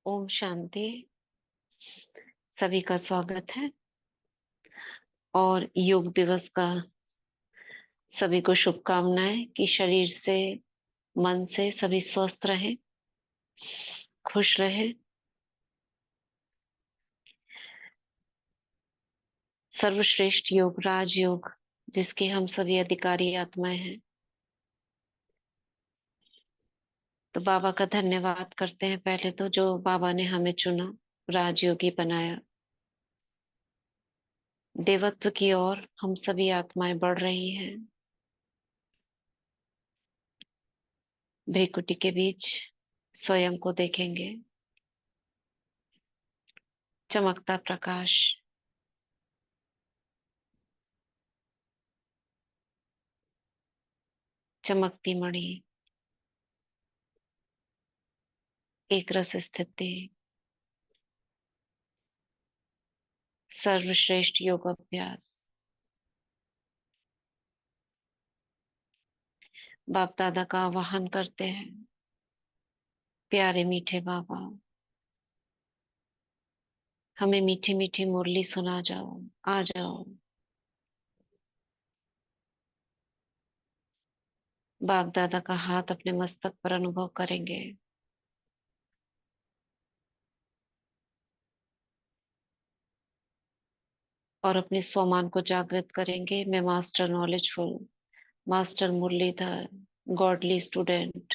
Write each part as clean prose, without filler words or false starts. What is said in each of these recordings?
ओम शांति। सभी का स्वागत है और योग दिवस का सभी को शुभकामनाएं कि शरीर से मन से सभी स्वस्थ रहें, खुश रहें। सर्वश्रेष्ठ योग राजयोग, जिसके हम सभी अधिकारी आत्माएं हैं, तो बाबा का धन्यवाद करते हैं। पहले तो जो बाबा ने हमें चुना, राजयोगी बनाया। देवत्व की ओर हम सभी आत्माएं बढ़ रही हैं। भ्रिकुटी के बीच स्वयं को देखेंगे, चमकता प्रकाश, चमकती मणि, एक रस स्थिति, सर्वश्रेष्ठ योग अभ्यास। बाप दादा का आवाहन करते हैं, प्यारे मीठे बाबा, हमें मीठी मीठी मुरली सुना जाओ, आ जाओ। बाप दादा का हाथ अपने मस्तक पर अनुभव करेंगे। और अपने स्वमान को जागृत करेंगे। मैं master knowledgeful, master Murlidhar, godly student,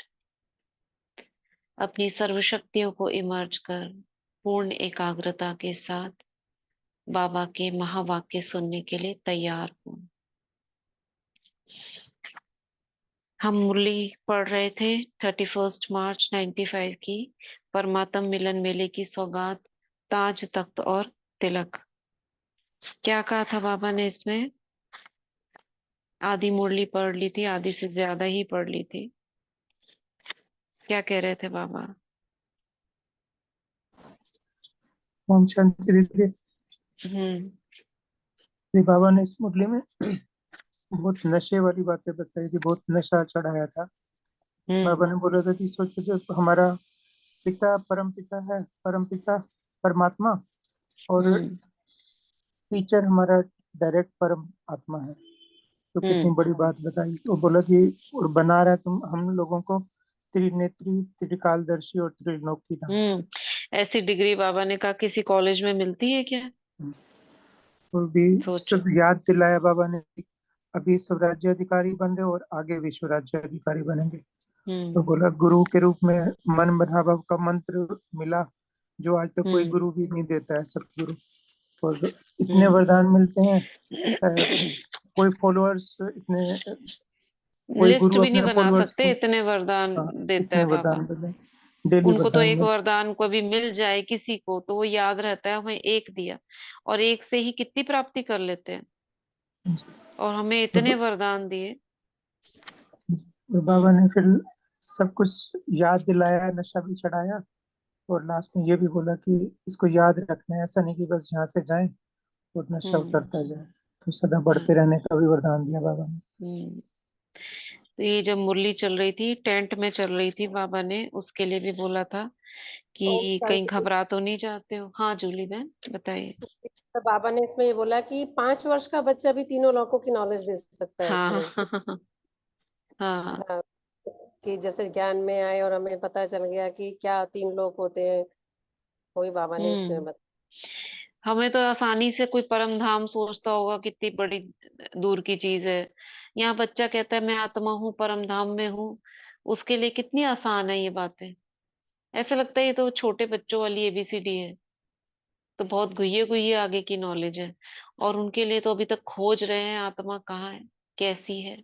अपनी सर्वशक्तियों को इमर्ज कर पूर्ण एकाग्रता के साथ बाबा के महावाक्य सुनने के लिए तैयार हूँ। हम मुरली पढ़ रहे थे 31 मार्च 95 की, परमात्म मिलन मेले की सौगात, ताज तख्त और तिलक। क्या कहा था बाबा ने इसमें? आधी मुरली पढ़ ली थी, आधी से ज्यादा ही पढ़ ली थी। क्या कह रहे थे बाबा? ओम शांति दीदी। हम्म। बाबा ने इस मुरली में बहुत नशे वाली बातें बताई थी, बहुत नशा चढ़ाया था। हम्म। बाबा ने बोला था कि सोचो जो हमारा पिता परम पिता है, परम पिता परमात्मा, और हम्म। टीचर हमारा डायरेक्ट परम आत्मा है। तो कितनी हम्म। बड़ी बात बताई। वो बोला कि और बना रहा है तुम हम लोगों को त्रिनेत्री, त्रिकालदर्शी और त्रिलोकीनाथ। ऐसी डिग्री बाबा ने कहा किसी कॉलेज में मिलती है क्या? और भी सोचो। सब याद दिलाया बाबा ने। अभी सब राज्य अधिकारी बन रहे और आगे विश्व राज्य अधिकारी बनेंगे। तो हम्म। बोला गुरु के रूप में मन बढ़ावा का मंत्र मिला, जो आज तक कोई हम्म। गुरु भी नहीं देता है, सतगुरु। और इतने हम्म। वरदान मिलते हैं। कोई फॉलोअर्स इतने, कोई लिस्ट गुरु भी नहीं अपने बना फॉलोअर्स सकते, को, इतने वरदान हाँ, देता इतने है बाबा। वरदान मिले, डेली उनको तो वरदान एक मिले। वरदान को भी मिल जाए किसी को तो वो याद रहता है, हमें एक दिया और एक से ही कितनी प्राप्ति कर लेते हैं। और हमें इतने वरदान दिए। और बाबा हम्म। ने फिर सब कुछ याद दिलाया, नशा भी चढ़ाया। और लास्ट में ये भी बोला कि इसको याद रखना है, ऐसा नहीं कि बस यहाँ से जाए और नशा हम्म। उतरता जाए। तो सदा बढ़ते हाँ। रहने का भी वरदान दिया बाबा ने। हम्म। तो ये जब मुरली चल रही थी, टेंट में चल रही थी, बाबा ने उसके लिए भी बोला था ओम कि कहीं शांति। घबरा तो नहीं जाते हो। हाँ जूली बहन बताइए। तो बाबा ने इसमें ये बोला कि 5 वर्ष का बच्चा भी तीनों लोकों की नॉलेज दे सकता है हाँ। अच्छे से। हाँ। हाँ, कि जैसे ज्ञान में आए और हमें पता चल गया कि क्या 3 लोक होते हैं, वही बाबा ने इसमें हम्म। हमें तो आसानी से कोई परम धाम सोचता होगा कितनी बड़ी दूर की चीज है। यहाँ बच्चा कहता है मैं आत्मा हूँ, परम धाम में हूँ। उसके लिए कितनी आसान है ये बातें। ऐसा लगता है ये तो छोटे बच्चों वाली एबीसीडी है। तो बहुत गुहिए गुहिए आगे की नॉलेज है। और उनके लिए तो अभी तक खोज रहे हैं आत्मा कहाँ है, कैसी है,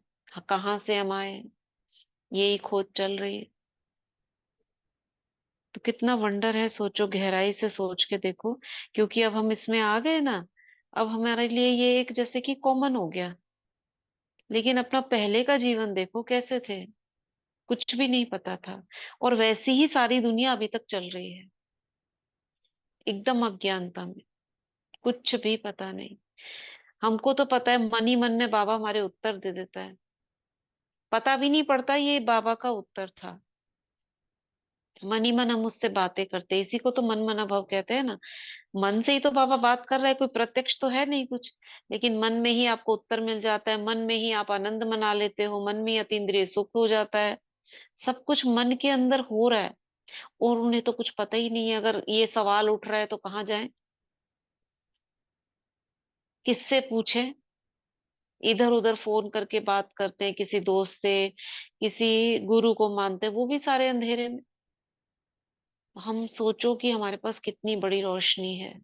कहाँ से हम आए हैं। यही खोज चल रही है। तो कितना वंडर है, सोचो, गहराई से सोच के देखो। क्योंकि अब हम इसमें आ गए ना, अब हमारे लिए ये एक जैसे कि कॉमन हो गया। लेकिन अपना पहले का जीवन देखो कैसे थे, कुछ भी नहीं पता था। और वैसी ही सारी दुनिया अभी तक चल रही है, एकदम अज्ञानता में, कुछ भी पता नहीं। हमको तो पता है मन ही मन में बाबा हमारे उत्तर दे देता है। पता भी नहीं पड़ता ये बाबा का उत्तर था। मन ही मन हम उससे बातें करते हैं, इसी को तो मन मना भाव कहते हैं ना। मन से ही तो बाबा बात कर रहे हैं, कोई प्रत्यक्ष तो है नहीं कुछ, लेकिन मन में ही आपको उत्तर मिल जाता है, मन में ही आप आनंद मना लेते हो, मन में ही अतीन्द्रिय सुख हो जाता है। सब कुछ मन के अंदर हो रहा है, और उन्हें तो कुछ पता ही नहीं है। अगर ये सवाल उठ रहा है तो कहाँ जाएं, किससे पूछें? इधर उधर फोन करके बात करते हैं किसी दोस्त से, किसी गुरु को मानते हैं, वो भी सारे अंधेरे में। हम सोचो कि हमारे पास कितनी बड़ी रोशनी है,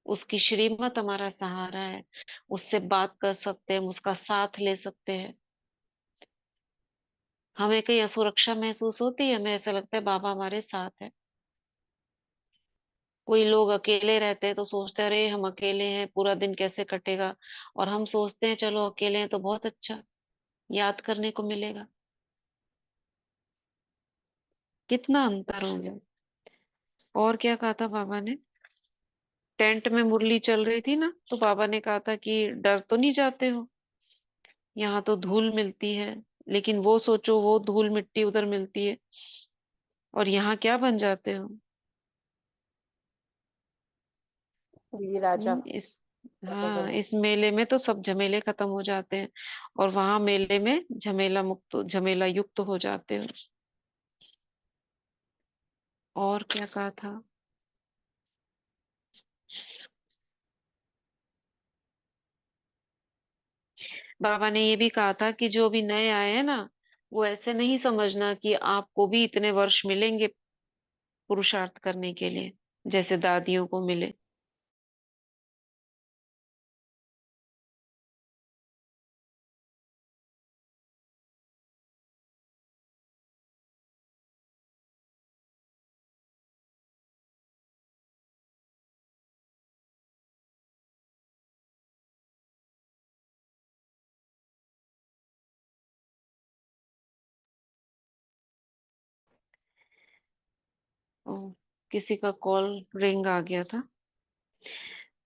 उसकी श्रीमत हमारा सहारा है, उससे बात कर सकते हैं, हम उसका साथ ले सकते हैं। हमें कहीं असुरक्षा महसूस होती है? हमें ऐसा लगता है बाबा हमारे साथ है। कोई लोग अकेले रहते हैं तो सोचते हैं अरे हम अकेले हैं, पूरा दिन कैसे कटेगा, और हम सोचते हैं चलो अकेले हैं तो बहुत अच्छा, याद करने को मिलेगा। कितना अंतर हो गया। और क्या कहा था बाबा ने? टेंट में मुरली चल रही थी ना, तो बाबा ने कहा था कि डर तो नहीं जाते हो, यहाँ तो धूल मिलती है, लेकिन वो सोचो वो धूल मिट्टी उधर मिलती है, और यहाँ क्या बन जाते हो। दीदी राजा इस राजा हाँ, बन। इस मेले में तो सब झमेले खत्म हो जाते हैं, और वहां मेले में झमेला मुक्त, झमेला युक्त हो जाते हो। और क्या कहा था? बाबा ने ये भी कहा था कि जो भी नए आए हैं ना, वो ऐसे नहीं समझना कि आपको भी इतने वर्ष मिलेंगे पुरुषार्थ करने के लिए, जैसे दादियों को मिले। ओ, किसी का कॉल रिंग आ गया था।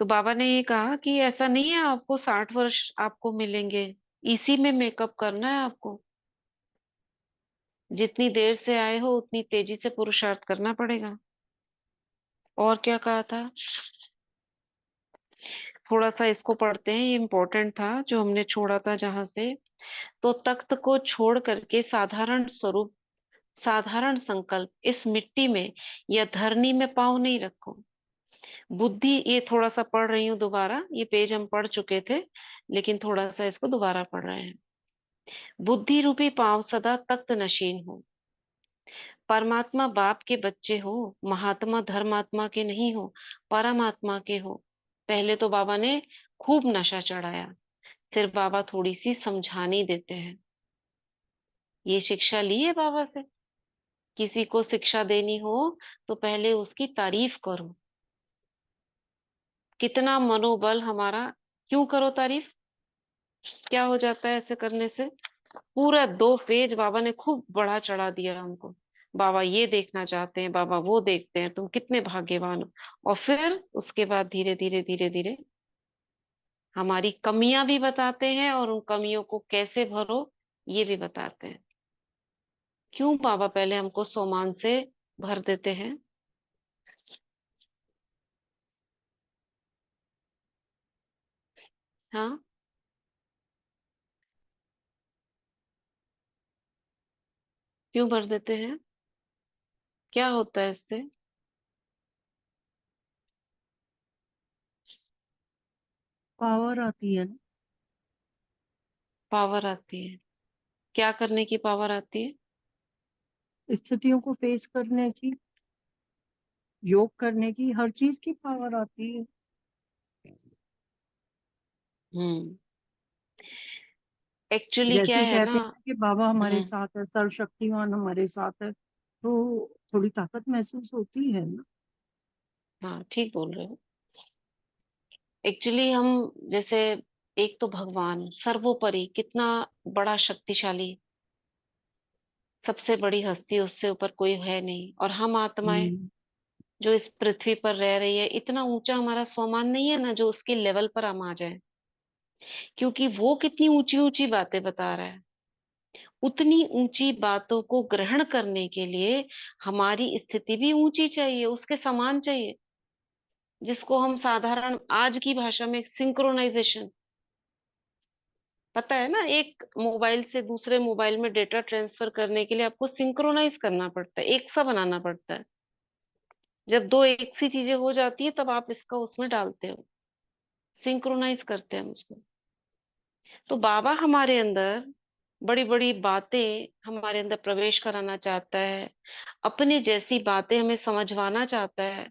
तो बाबा ने ये कहा कि ऐसा नहीं है आपको 60 वर्ष आपको मिलेंगे, इसी में मेकअप करना है आपको। जितनी देर से आए हो उतनी तेजी से पुरुषार्थ करना पड़ेगा। और क्या कहा था? थोड़ा सा इसको पढ़ते हैं, ये इम्पोर्टेंट था जो हमने छोड़ा था जहां से। तो तख्त को छोड़ करके साधारण स्वरूप, साधारण संकल्प इस मिट्टी में या धरनी में पाँव नहीं रखो। बुद्धि, ये थोड़ा सा पढ़ रही हूँ दोबारा, ये पेज हम पढ़ चुके थे, लेकिन थोड़ा सा इसको दोबारा पढ़ रहे हैं। बुद्धि रूपी पाँव सदा तख्त नशीन हो। परमात्मा बाप के बच्चे हो, महात्मा धर्मात्मा के नहीं हो, परमात्मा के हो। पहले तो बाबा ने खूब नशा चढ़ाया, फिर बाबा थोड़ी सी समझानी देते हैं। ये शिक्षा ली है बाबा से। किसी को शिक्षा देनी हो तो पहले उसकी तारीफ करो। कितना मनोबल हमारा। क्यों करो तारीफ? क्या हो जाता है ऐसे करने से? पूरा 2 पेज बाबा ने खूब बढ़ा चढ़ा दिया हमको। बाबा ये देखना चाहते हैं, बाबा वो देखते हैं, तुम कितने भाग्यवान हो। और फिर उसके बाद धीरे धीरे धीरे धीरे हमारी कमियां भी बताते हैं, और उन कमियों को कैसे भरो ये भी बताते हैं। क्यों बाबा पहले हमको सोमान से भर देते हैं? हाँ, क्यों भर देते हैं? क्या होता है इससे? पावर आती है ना। पावर आती है? क्या करने की पावर आती है? स्थितियों को फेस करने की, योग करने की, हर चीज की पावर आती है। हम्म। एक्चुअली क्या जैसे है ना। कहते हैं कि बाबा हमारे हम्म। साथ है, सर्वशक्तिमान हमारे साथ है, तो थोड़ी ताकत महसूस होती है ना। हाँ, ठीक बोल रहे हो। एक्चुअली हम, जैसे, एक तो भगवान सर्वोपरि कितना बड़ा शक्तिशाली, सबसे बड़ी हस्ती, उससे ऊपर कोई है नहीं, और हम आत्माएं हम्म। जो इस पृथ्वी पर रह रही है, इतना ऊंचा हमारा स्वमान नहीं है ना जो उसके लेवल पर हम आ जाए। क्योंकि वो कितनी ऊंची ऊंची बातें बता रहा है, उतनी ऊंची बातों को ग्रहण करने के लिए हमारी स्थिति भी ऊंची चाहिए, उसके समान चाहिए, जिसको हम साधारण आज की भाषा में सिंक्रोनाइजेशन, पता है ना, एक मोबाइल से दूसरे मोबाइल में डेटा ट्रांसफर करने के लिए आपको सिंक्रोनाइज करना पड़ता है, एक सा बनाना पड़ता है। जब दो एक सी चीजें हो जाती है तब आप इसका उसमें डालते हो, सिंक्रोनाइज करते हैं हम उसको। तो बाबा हमारे अंदर बड़ी बड़ी बातें हमारे अंदर प्रवेश कराना चाहता है, अपने जैसी बातें हमें समझवाना चाहता है,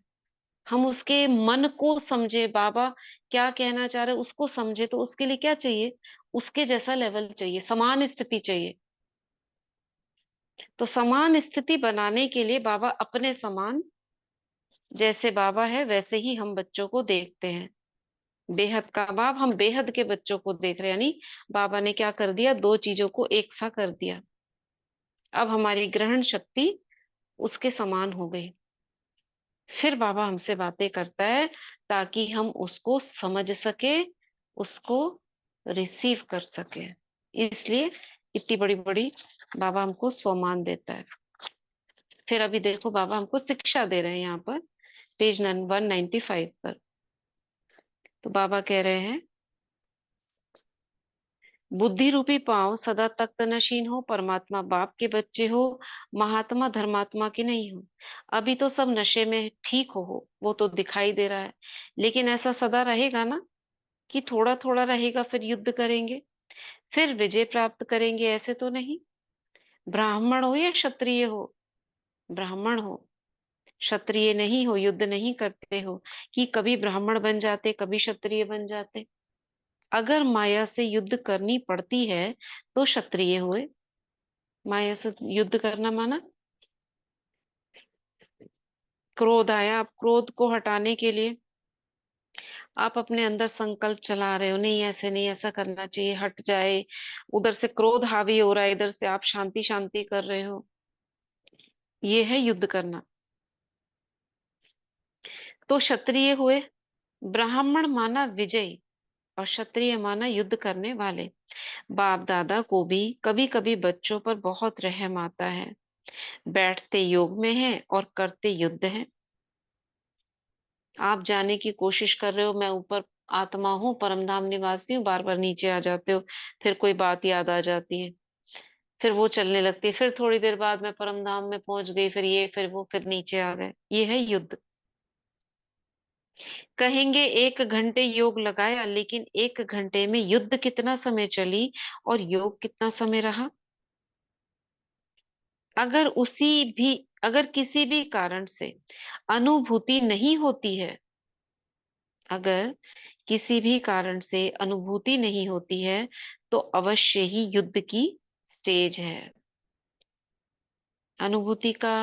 हम उसके मन को समझे, बाबा क्या कहना चाह रहे हैं उसको समझे। तो उसके लिए क्या चाहिए, उसके जैसा लेवल चाहिए, समान स्थिति चाहिए। तो समान स्थिति बनाने के लिए बाबा अपने समान, जैसे बाबा है वैसे ही हम बच्चों को देखते हैं। बेहद का बाप, हम बेहद के बच्चों को देख रहे हैं, यानी बाबा ने क्या कर दिया, दो चीजों को एक सा कर दिया। अब हमारी ग्रहण शक्ति उसके समान हो गई। फिर बाबा हमसे बातें करता है ताकि हम उसको समझ सके, उसको रिसीव कर सके। इसलिए इतनी बड़ी बड़ी बाबा हमको स्वमान देता है। फिर अभी देखो बाबा हमको शिक्षा दे रहे हैं यहाँ पर, पेज 195 पर। तो बाबा कह रहे हैं, बुद्धि रूपी पांव सदा तख्त नशीन हो, परमात्मा बाप के बच्चे हो, महात्मा धर्मात्मा के नहीं हो। अभी तो सब नशे में ठीक हो, वो तो दिखाई दे रहा है, लेकिन ऐसा सदा रहेगा ना कि थोड़ा थोड़ा रहेगा, फिर युद्ध करेंगे, फिर विजय प्राप्त करेंगे, ऐसे तो नहीं। ब्राह्मण हो या क्षत्रिय हो, ब्राह्मण हो क्षत्रिय नहीं हो, युद्ध नहीं करते हो कि कभी ब्राह्मण बन जाते कभी क्षत्रिय बन जाते। अगर माया से युद्ध करनी पड़ती है तो क्षत्रिय हुए। माया से युद्ध करना माना, क्रोध आया, आप क्रोध को हटाने के लिए आप अपने अंदर संकल्प चला रहे हो, नहीं ऐसे नहीं, ऐसा करना चाहिए, हट जाए। उधर से क्रोध हावी हो रहा है, इधर से आप शांति शांति कर रहे हो, ये है युद्ध करना। तो क्षत्रिय हुए। ब्राह्मण माना विजयी और क्षत्रिय माना युद्ध करने वाले। बाप दादा को भी कभी कभी बच्चों पर बहुत रहम आता है, बैठते योग में है और करते युद्ध है। आप जाने की कोशिश कर रहे हो, मैं ऊपर आत्मा हूँ, परमधाम निवासी हूँ, बार बार नीचे आ जाते हो। फिर कोई बात याद आ जाती है, फिर वो चलने लगती है, फिर थोड़ी देर बाद मैं परमधाम में पहुंच गई, फिर ये फिर वो, फिर नीचे आ गए। ये है युद्ध। कहेंगे 1 घंटे योग लगाया, लेकिन 1 घंटे में युद्ध कितना समय चली और योग कितना समय रहा। अगर अगर किसी भी कारण से अनुभूति नहीं होती है, अगर किसी भी कारण से अनुभूति नहीं होती है, तो अवश्य ही युद्ध की स्टेज है। अनुभूति का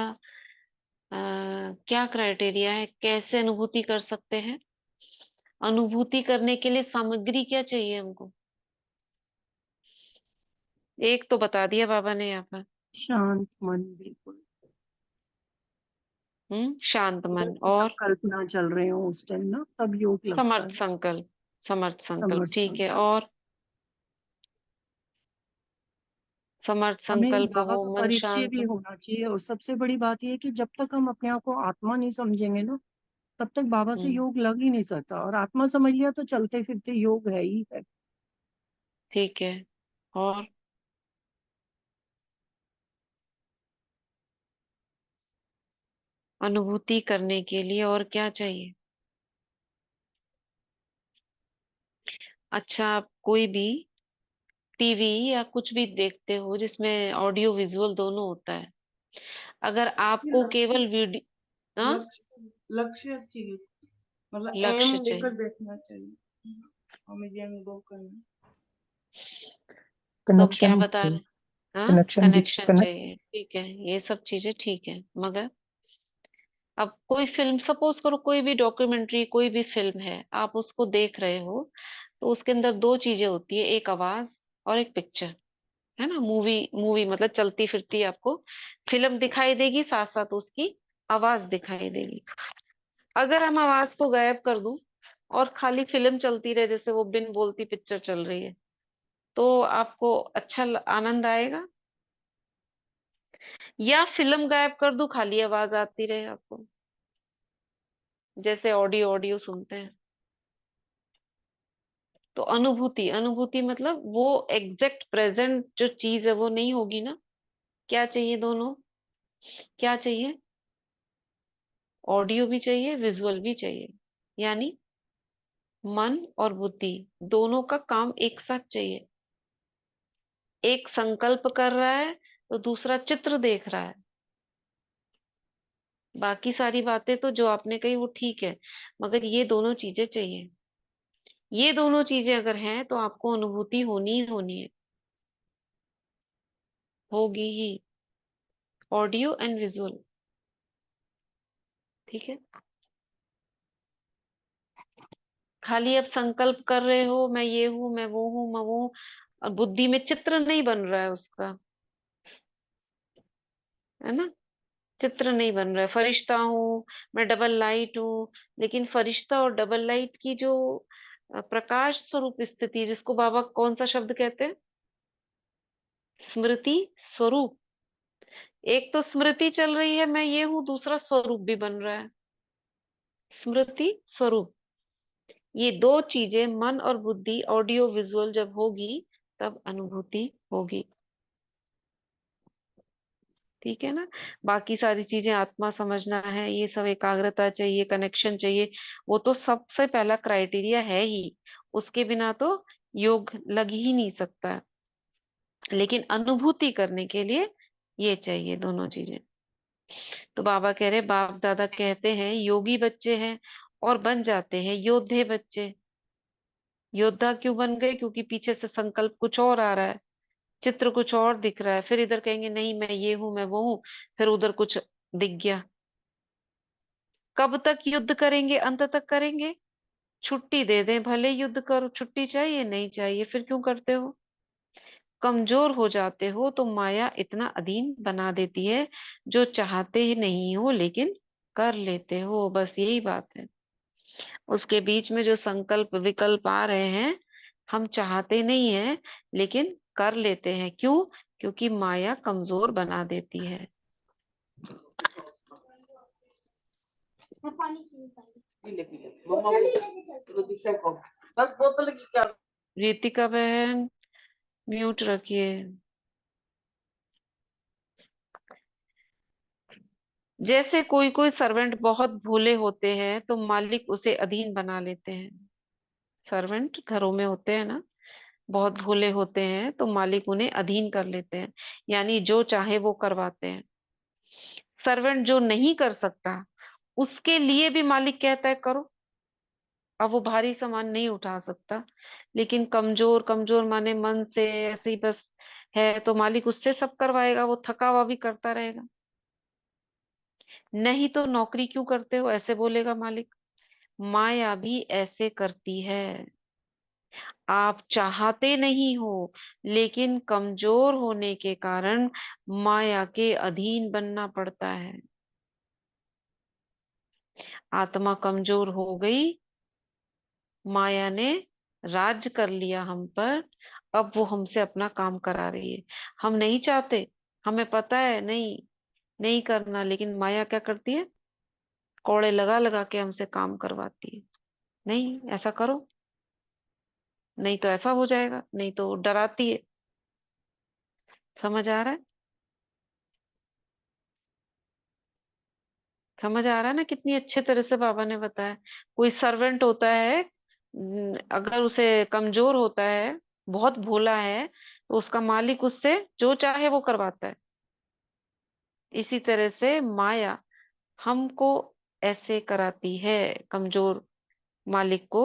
क्या क्राइटेरिया है, कैसे अनुभूति कर सकते हैं। अनुभूति करने के लिए सामग्री क्या चाहिए हमको, एक तो बता दिया बाबा ने यहाँ पर। शांत मन बिल्कुल, शांत अंदर मन की सब और कल्पना चल रहे हो उस टाइम ना, तब योग लगता समर्थ है। संकल्प। समर्थ संकल्प, समझ ठीक है। संकल्प। और समर्थ हमें संकल्प बाबा हो, का मन परिचय भी शांत। होना चाहिए, और सबसे बड़ी बात यह है कि जब तक हम अपने आप को आत्मा नहीं समझेंगे ना, तब तक बाबा से हम्म योग लग ही नहीं सकता। और आत्मा समझ लिया तो चलते फिरते योग है ही है। ठीक है। और अनुभूति करने के लिए और क्या चाहिए। अच्छा, आप कोई भी टीवी या कुछ भी देखते हो जिसमें ऑडियो विजुअल दोनों होता है, अगर ये आपको लक्ष्य केवल वीडियो, हाँ, लक्ष्य लक्ष्य चाहिए, मतलब एम लक्ष्य लेकर चाहिए, देखना चाहिए, हमें ये अनुभव करना। तो अब क्या कनेक्शन भी बता चाहिए। रहे हैं, हाँ, कनेक्शन भी कनेक्शन कनेक्ट। चाहिए, ठीक है, ये सब चीजें ठीक है। मगर अब कोई फिल्म, सपोज करो कोई भी डॉक्यूमेंट्री, कोई भी फिल्म है, आप उसको देख रहे हो, तो उसके अंदर दो चीजें होती है, एक आवाज और एक पिक्चर, है ना। मूवी मूवी मतलब चलती फिरती आपको फिल्म दिखाई देगी, साथ साथ उसकी आवाज दिखाई देगी। अगर हम आवाज को गायब कर दूं और खाली फिल्म चलती रहे, जैसे वो बिन बोलती पिक्चर चल रही है, तो आपको अच्छा आनंद आएगा। या फिल्म गायब कर दूं, खाली आवाज आती रहे आपको, जैसे ऑडियो ऑडियो सुनते हैं। तो अनुभूति, अनुभूति मतलब वो एग्जैक्ट प्रेजेंट जो चीज है वो नहीं होगी ना। क्या चाहिए दोनों? क्या चाहिए? ऑडियो भी चाहिए, विजुअल भी चाहिए, यानी मन और बुद्धि दोनों का काम एक साथ चाहिए। एक संकल्प कर रहा है तो दूसरा चित्र देख रहा है। बाकी सारी बातें तो जो आपने कही वो ठीक है, मगर ये दोनों चीजें चाहिए। ये दोनों चीजें अगर हैं तो आपको अनुभूति होनी ही होनी है, होगी ही। ऑडियो एंड विजुअल, ठीक है। खाली अब संकल्प कर रहे हो, मैं ये हूं, मैं वो हूं, मैं वो हूं, और बुद्धि में चित्र नहीं बन रहा है उसका, है ना। चित्र नहीं बन रहा है। फरिश्ता हूँ, मैं डबल लाइट हूँ, लेकिन फरिश्ता और डबल लाइट की जो प्रकाश स्वरूप स्थिति, जिसको बाबा कौन सा शब्द कहते हैं? स्मृति स्वरूप। एक तो स्मृति चल रही है मैं ये हूं, दूसरा स्वरूप भी बन रहा है, स्मृति स्वरूप। ये दो चीजें मन और बुद्धि, ऑडियो विजुअल जब होगी तब अनुभूति होगी, ठीक है ना। बाकी सारी चीजें आत्मा समझना है, ये सब एकाग्रता चाहिए, कनेक्शन चाहिए, वो तो सबसे पहला क्राइटेरिया है ही। उसके बिना तो योग लग ही नहीं सकता। लेकिन अनुभूति करने के लिए ये चाहिए दोनों चीजें। तो बाबा कह रहे, बाप दादा कहते हैं योगी बच्चे हैं और बन जाते हैं योद्धे बच्चे। योद्धा क्यों बन गए? क्योंकि पीछे से संकल्प कुछ और आ रहा है, चित्र कुछ और दिख रहा है, फिर इधर कहेंगे नहीं मैं ये हूं, मैं वो हूं, फिर उधर कुछ दिख गया। कब तक युद्ध करेंगे? अंत तक करेंगे। छुट्टी दे दें भले युद्ध करो, छुट्टी चाहिए नहीं चाहिए, फिर क्यों करते हो? कमजोर हो जाते हो तो माया इतना अधीन बना देती है, जो चाहते ही नहीं हो लेकिन कर लेते हो, बस यही बात है। उसके बीच में जो संकल्प विकल्प आ रहे हैं, हम चाहते नहीं है लेकिन कर लेते हैं। क्यों? क्योंकि माया कमजोर बना देती है। पी ले मम्मा को दिशा को 10 बोतल की क्या। रितिका बहन म्यूट रखिए। जैसे कोई कोई सर्वेंट बहुत भोले होते हैं तो मालिक उसे अधीन बना लेते हैं। सर्वेंट घरों में होते हैं ना, बहुत भोले होते हैं तो मालिक उन्हें अधीन कर लेते हैं, यानी जो चाहे वो करवाते हैं। सर्वेंट जो नहीं कर सकता उसके लिए भी मालिक कहता है करो। अब वो भारी सामान नहीं उठा सकता, लेकिन कमजोर, कमजोर माने मन से ऐसे ही बस है, तो मालिक उससे सब करवाएगा, वो थका हुआ भी करता रहेगा। नहीं तो नौकरी क्यों करते हो, ऐसे बोलेगा मालिक। माया भी ऐसे करती है। आप चाहते नहीं हो, लेकिन कमजोर होने के कारण माया के अधीन बनना पड़ता है। आत्मा कमजोर हो गई, माया ने राज्य कर लिया हम पर, अब वो हमसे अपना काम करा रही है। हम नहीं चाहते, हमें पता है नहीं, नहीं करना, लेकिन माया क्या करती है? कोड़े लगा लगा के हमसे काम करवाती है। नहीं ऐसा करो, नहीं तो ऐसा हो जाएगा, नहीं तो डराती है। समझ आ रहा है? समझ आ रहा है ना कितनी अच्छे तरह से बाबा ने बताया। कोई सर्वेंट होता है, अगर उसे कमजोर होता है, बहुत भोला है, तो उसका मालिक उससे जो चाहे वो करवाता है। इसी तरह से माया हमको ऐसे कराती है, कमजोर मालिक को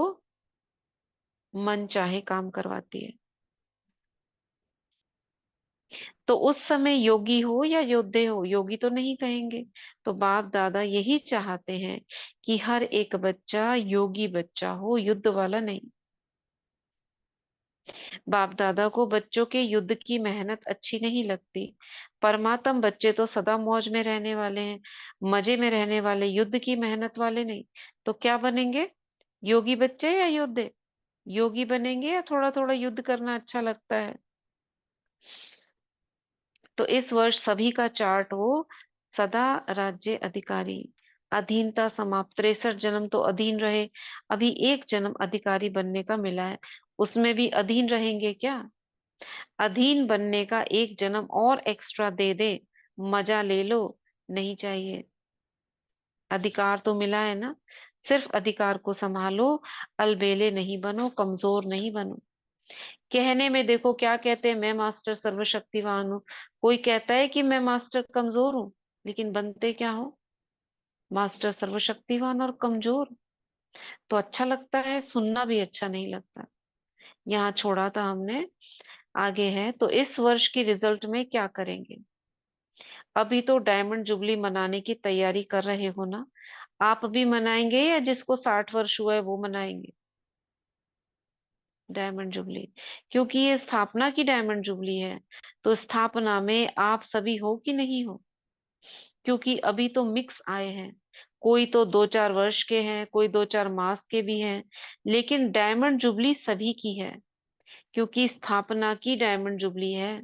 मन चाहे काम करवाती है। तो उस समय योगी हो या योद्धे हो, योगी तो नहीं कहेंगे। तो बाप दादा यही चाहते हैं कि हर एक बच्चा योगी बच्चा हो, युद्ध वाला नहीं। बाप दादा को बच्चों के युद्ध की मेहनत अच्छी नहीं लगती। परमात्म बच्चे तो सदा मौज में रहने वाले हैं, मजे में रहने वाले, युद्ध की मेहनत वाले नहीं। तो क्या बनेंगे? योगी बच्चे या योद्धे? योगी बनेंगे या थोड़ा थोड़ा युद्ध करना अच्छा लगता है? तो इस वर्ष सभी का चार्ट हो सदा राज्य अधिकारी, अधीनता समाप्त, 63 जन्म तो अधीन रहे, अभी एक जन्म अधिकारी बनने का मिला है, उसमें भी अधीन रहेंगे क्या? अधीन बनने का एक जन्म और एक्स्ट्रा दे दे, मजा ले लो, नहीं चाहिए। अधिकार तो मिला है ना, सिर्फ अधिकार को संभालो, अलबेले नहीं बनो, कमजोर नहीं बनो। कहने में देखो क्या कहते हैं, मैं मास्टर सर्वशक्तिवान हूँ, कोई कहता है कि मैं मास्टर कमजोर हूँ, लेकिन बनते क्या हो? मास्टर सर्वशक्तिवान और कमजोर। तो अच्छा लगता है, सुनना भी अच्छा नहीं लगता। यहाँ छोड़ा था हमने, आगे है। तो इस वर्ष की रिजल्ट में क्या करेंगे? अभी तो डायमंड जुबली मनाने की तैयारी कर रहे हो ना? आप भी मनाएंगे या जिसको 60 वर्ष हुआ है वो मनाएंगे डायमंड जुबली? क्योंकि ये स्थापना की डायमंड जुबली है, तो स्थापना में आप सभी हो कि नहीं हो? क्योंकि अभी तो मिक्स आए हैं, कोई तो 2-4 वर्ष के हैं, कोई 2-4 मास के भी हैं, लेकिन डायमंड जुबली सभी की है, क्योंकि स्थापना की डायमंड जुबली है।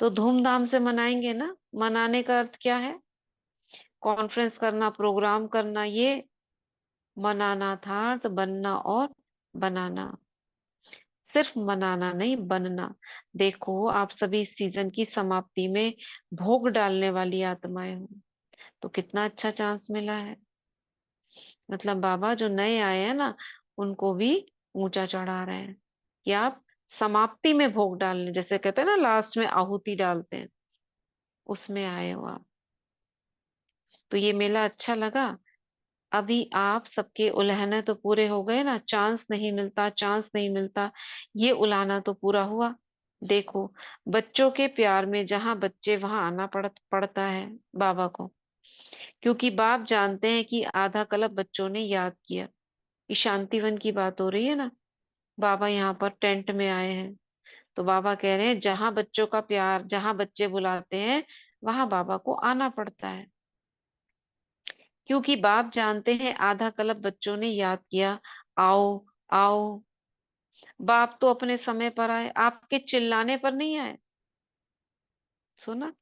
तो धूमधाम से मनाएंगे ना? मनाने का अर्थ क्या है? कॉन्फ्रेंस करना, प्रोग्राम करना, ये मनाना था अर्थ बनना और बनाना। सिर्फ मनाना नहीं, बनना। देखो आप सभी इस सीजन की समाप्ति में भोग डालने वाली आत्माएं हो, तो कितना अच्छा चांस मिला है। मतलब बाबा जो नए आए हैं ना, उनको भी ऊंचा चढ़ा रहे हैं कि आप समाप्ति में भोग डालने, जैसे कहते हैं ना लास्ट में आहुति डालते हैं, उसमें आए हो आप। तो ये मेला अच्छा लगा। अभी आप सबके उलहने तो पूरे हो गए ना, चांस नहीं मिलता, चांस नहीं मिलता, ये उलाहना तो पूरा हुआ। देखो, बच्चों के प्यार में जहां बच्चे वहां आना पड़ता है बाबा को, क्योंकि बाप जानते हैं कि आधा कल्प बच्चों ने याद किया। ये शांतिवन की बात हो रही है ना, बाबा यहाँ पर टेंट में आए हैं, तो बाबा कह रहे हैं जहां बच्चों का प्यार, जहां बच्चे बुलाते हैं, वहां बाबा को आना पड़ता है। क्योंकि बाप जानते हैं आधा कल्प बच्चों ने याद किया, आओ आओ। बाप तो अपने समय पर आए, आपके चिल्लाने पर नहीं आए, सुना?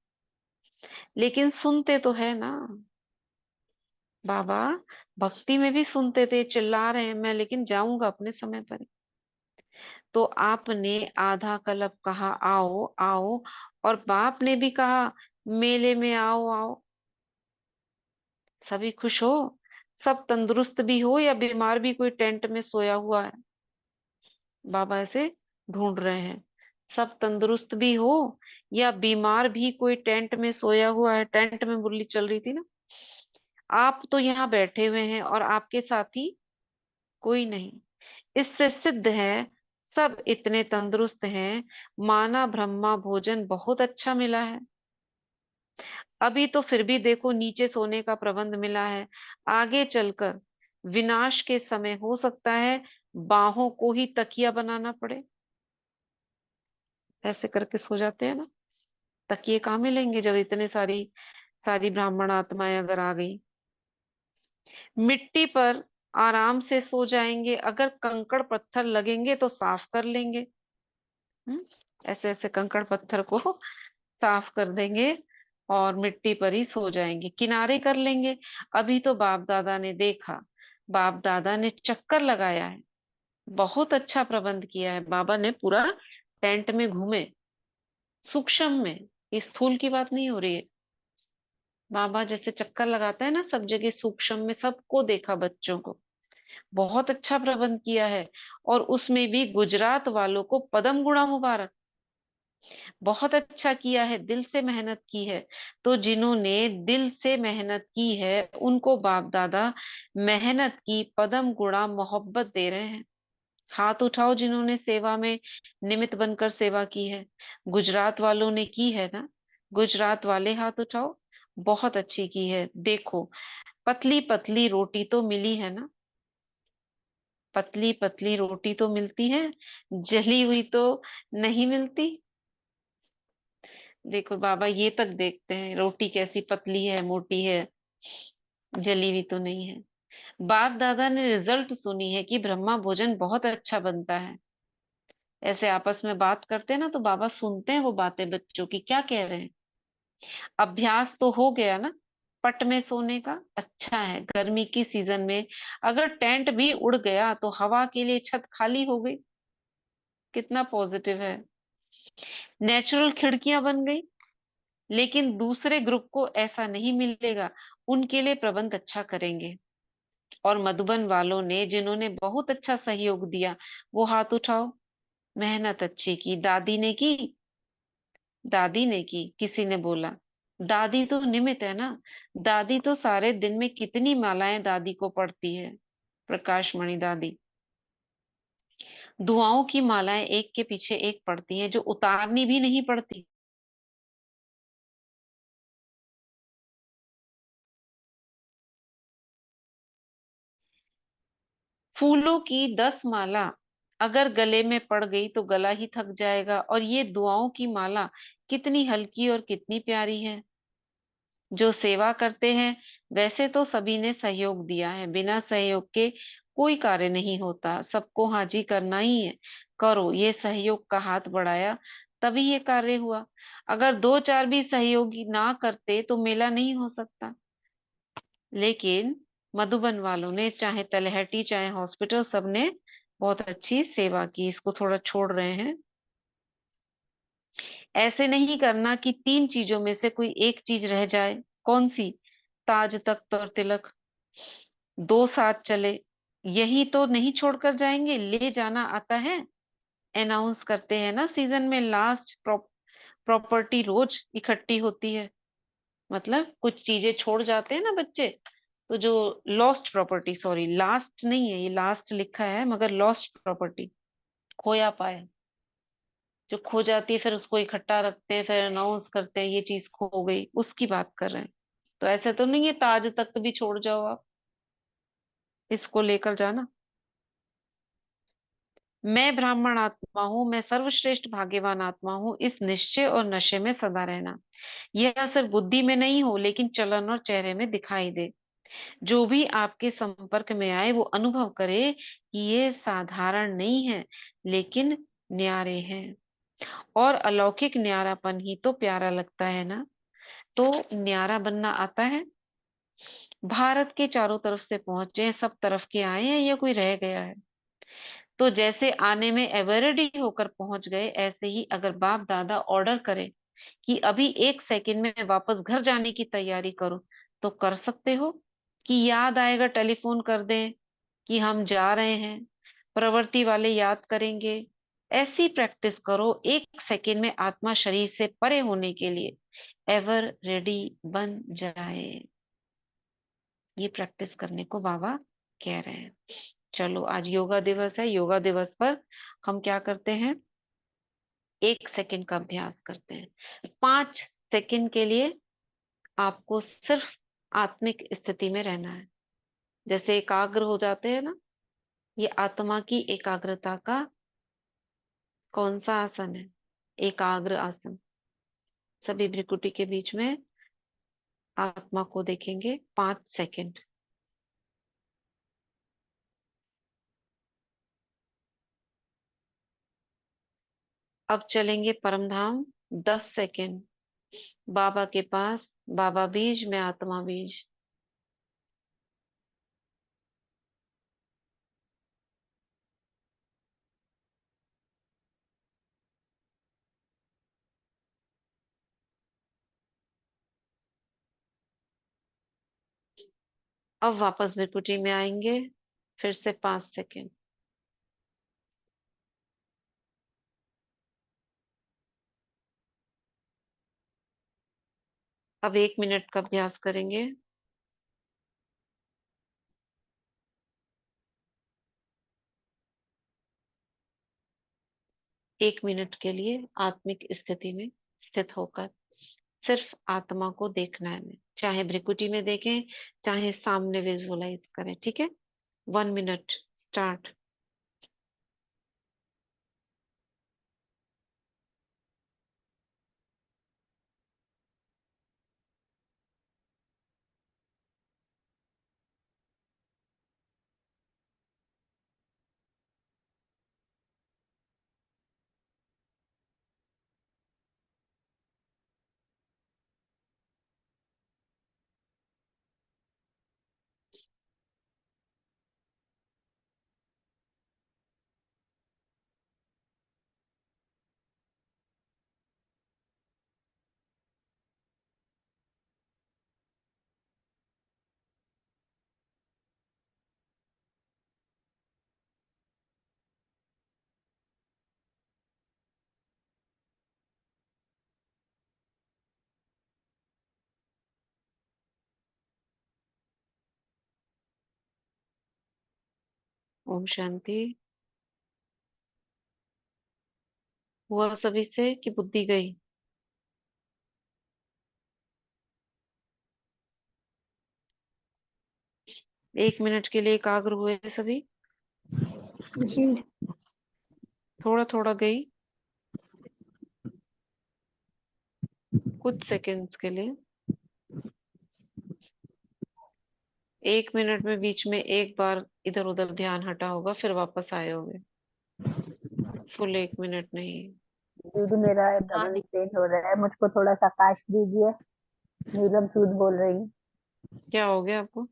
लेकिन सुनते तो है ना बाबा, भक्ति में भी सुनते थे, चिल्ला रहे हैं मैं लेकिन जाऊंगा अपने समय पर। तो आपने आधा कल्प कहा आओ आओ, और बाप ने भी कहा मेले में आओ आओ। सभी खुश हो, सब तंदुरुस्त भी हो या बीमार भी कोई टेंट में सोया हुआ है, बाबा ऐसे ढूंढ रहे हैं। सब तंदुरुस्त भी हो या बीमार भी कोई टेंट में सोया हुआ है। टेंट में मुरली चल रही थी ना, आप तो यहाँ बैठे हुए हैं और आपके साथी कोई नहीं। इससे सिद्ध है सब इतने तंदुरुस्त हैं, माना ब्रह्मा भोजन बहुत अच्छा मिला है। अभी तो फिर भी देखो नीचे सोने का प्रबंध मिला है, आगे चलकर विनाश के समय हो सकता है बाहों को ही तकिया बनाना पड़े। ऐसे करके सो जाते हैं ना, तकिए कहाँ मिलेंगे जब इतने सारी सारी ब्राह्मण आत्माएं अगर आ गई। मिट्टी पर आराम से सो जाएंगे, अगर कंकड़ पत्थर लगेंगे तो साफ कर लेंगे। हम्म, ऐसे ऐसे कंकड़ पत्थर को साफ कर देंगे और मिट्टी पर ही सो जाएंगे, किनारे कर लेंगे। अभी तो बाप दादा ने देखा, बाप दादा ने चक्कर लगाया है, बहुत अच्छा प्रबंध किया है बाबा ने, पूरा टेंट में घूमे सूक्ष्म में, ये स्थूल की बात नहीं हो रही है। बाबा जैसे चक्कर लगाता है ना सब जगह सूक्ष्म में, सबको देखा, बच्चों को, बहुत अच्छा प्रबंध किया है। और उसमें भी गुजरात वालों को पदम गुणा मुबारक, बहुत अच्छा किया है, दिल से मेहनत की है। तो जिन्होंने दिल से मेहनत की है उनको बाप दादा मेहनत की पदम गुणा मोहब्बत दे रहे हैं। हाथ उठाओ जिन्होंने सेवा में निमित्त बनकर सेवा की है, गुजरात वालों ने की है ना, गुजरात वाले हाथ उठाओ, बहुत अच्छी की है। देखो, पतली पतली रोटी तो मिली है ना, पतली पतली रोटी तो मिलती है, जली हुई तो नहीं मिलती। देखो बाबा ये तक देखते हैं रोटी कैसी पतली है, मोटी है, जली हुई तो नहीं है। बाप दादा ने रिजल्ट सुनी है कि ब्रह्मा भोजन बहुत अच्छा बनता है, ऐसे आपस में बात करते हैं ना, तो बाबा सुनते हैं वो बातें बच्चों की, क्या कह रहे हैं। अभ्यास तो हो गया ना पट में सोने का। अच्छा है, गर्मी की सीजन में अगर टेंट भी उड़ गया तो हवा के लिए छत खाली हो गई, कितना पॉजिटिव है। नेचुरल खिड़कियां बन गई। लेकिन दूसरे ग्रुप को ऐसा नहीं मिलेगा, उनके लिए प्रबंध अच्छा करेंगे। और मधुबन वालों ने जिन्होंने बहुत अच्छा सहयोग दिया, वो हाथ उठाओ। मेहनत अच्छी की, दादी ने की, दादी ने की, किसी ने बोला। दादी तो निमित्त है ना। दादी तो सारे दिन में कितनी मालाएं दादी को पड़ती है। प्रकाश मणि दादी, दुआओं की मालाएं एक के पीछे एक पड़ती हैं, जो उतारनी भी नहीं पड़ती। फूलों की 10 माला अगर गले में पड़ गई तो गला ही थक जाएगा, और ये दुआओं की माला कितनी हल्की और कितनी प्यारी है। जो सेवा करते हैं, वैसे तो सभी ने सहयोग दिया है, बिना सहयोग के कोई कार्य नहीं होता, सबको हाजी करना ही है। करो, ये सहयोग का हाथ बढ़ाया, तभी ये कार्य हुआ। अगर दो चार भी सहयोगी ना करते तो मेला नहीं हो सकता। लेकिन मधुबन वालों ने, चाहे तलहटी चाहे हॉस्पिटल, सबने बहुत अच्छी सेवा की। इसको थोड़ा छोड़ रहे हैं। ऐसे नहीं करना कि 3 चीजों में से कोई एक चीज रह जाए। कौन सी? ताज, तख्त और तिलक, दो साथ चले। यही तो नहीं छोड़कर जाएंगे, ले जाना आता है। अनाउंस करते हैं ना सीजन में, लास्ट प्रॉपर्टी रोज इकट्ठी होती है। मतलब कुछ चीजें छोड़ जाते हैं ना बच्चे, तो जो लॉस्ट प्रॉपर्टी, सॉरी लास्ट नहीं है, ये लास्ट लिखा है मगर लॉस्ट प्रॉपर्टी, खोया पाया, जो खो जाती है फिर उसको इकट्ठा रखते हैं, फिर अनाउंस करते हैं ये चीज खो गई, उसकी बात कर रहे हैं। तो ऐसे तो नहीं है ताज तख्त भी छोड़ जाओ आप, इसको लेकर जाना। मैं ब्राह्मण आत्मा हूँ, मैं सर्वश्रेष्ठ भाग्यवान आत्मा हूँ, इस निश्चय और नशे में सदा रहना। यह सिर्फ बुद्धि में नहीं हो, लेकिन चलन और चेहरे में दिखाई दे। जो भी आपके संपर्क में आए वो अनुभव करे कि ये साधारण नहीं है, लेकिन न्यारे हैं। और अलौकिक न्यारापन ही तो प्यारा लगता है ना। तो न्यारा बनना आता है। भारत के चारों तरफ से पहुंचे हैं, सब तरफ के आए हैं, या कोई रह गया है? तो जैसे आने में एवर रेडी होकर पहुंच गए, ऐसे ही अगर बाप दादा ऑर्डर करे कि अभी 1 सेकंड में वापस घर जाने की तैयारी करो, तो कर सकते हो। कि याद आएगा टेलीफोन कर दें कि हम जा रहे हैं, प्रवृत्ति वाले याद करेंगे। ऐसी प्रैक्टिस करो, 1 सेकंड में आत्मा शरीर से परे होने के लिए एवर रेडी बन जाए। ये प्रैक्टिस करने को बाबा कह रहे हैं। चलो, आज योगा दिवस है। योगा दिवस पर हम क्या करते हैं? 1 सेकंड का अभ्यास करते हैं। 5 सेकंड के लिए आपको सिर्फ आत्मिक स्थिति में रहना है। जैसे एकाग्र हो जाते हैं ना, ये आत्मा की एकाग्रता का कौन सा आसन है? एकाग्र आसन। सभी भ्रिकुटी के बीच में आत्मा को देखेंगे 5 सेकंड। अब चलेंगे परमधाम 10 सेकंड। बाबा के पास, बाबा बीज में आत्मा बीज। अब वापस भ्रिकुटी में आएंगे, फिर से 5 सेकंड। अब 1 मिनट का अभ्यास करेंगे। 1 मिनट के लिए आत्मिक स्थिति में स्थित होकर सिर्फ आत्मा को देखना है। हमें चाहे भ्रिकुटी में देखें, चाहे सामने विजुअलाइज करें, ठीक है। 1 मिनट स्टार्ट। ओम शांति। हुआ सभी से कि बुद्धि गई? एक मिनट के लिए एकाग्र हुए सभी? जी। थोड़ा थोड़ा गई, कुछ सेकंड्स के लिए। 1 मिनट में बीच में एक बार इधर उधर ध्यान हटा होगा, फिर वापस आए होंगे। फुल 1 मिनट नहीं। दीदी मेरा हाँ डबल पेन हो रहा है, मुझको थोड़ा सा काश दीजिए। नीलम सूद बोल रही हूँ। क्या हो गया आपको?